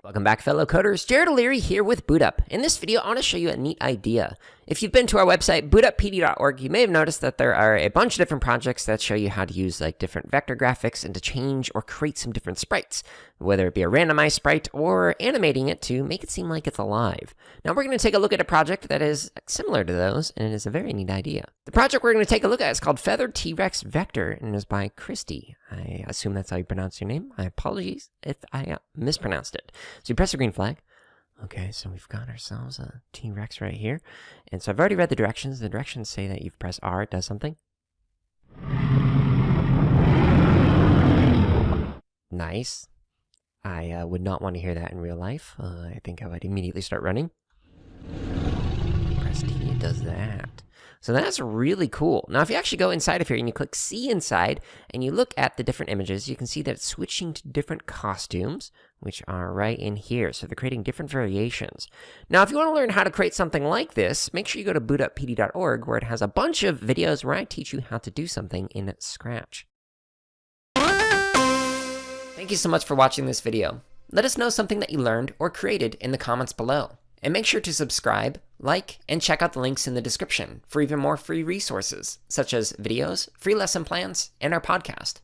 Welcome back, fellow coders. Jared O'Leary here with BootUp. In this video, I want to show you a neat idea. If you've been to our website, bootuppd.org, you may have noticed that there are a bunch of different projects that show you how to use different vector graphics and to change or create some different sprites, whether it be a randomized sprite or animating it to make it seem like it's alive. Now we're going to take a look at a project that is similar to those, and it is a very neat idea. The project we're going to take a look at is called Feathered T-Rex Vector, and is by Christy. I assume that's how you pronounce your name. I apologize if I mispronounced it. So you press the green flag. Okay, so we've got ourselves a T-Rex right here. And so I've already read the directions. The directions say that you've pressed R, it does something. Nice. I would not want to hear that in real life. I think I would immediately start running. Press T, it does that. So that's really cool. Now, if you actually go inside of here and you click C inside and you look at the different images, you can see that it's switching to different costumes, which are right in here. So they're creating different variations. Now, if you want to learn how to create something like this, make sure you go to bootuppd.org, where it has a bunch of videos where I teach you how to do something in Scratch. Thank you so much for watching this video. Let us know something that you learned or created in the comments below. And make sure to subscribe, like, and check out the links in the description for even more free resources, such as videos, free lesson plans, and our podcast.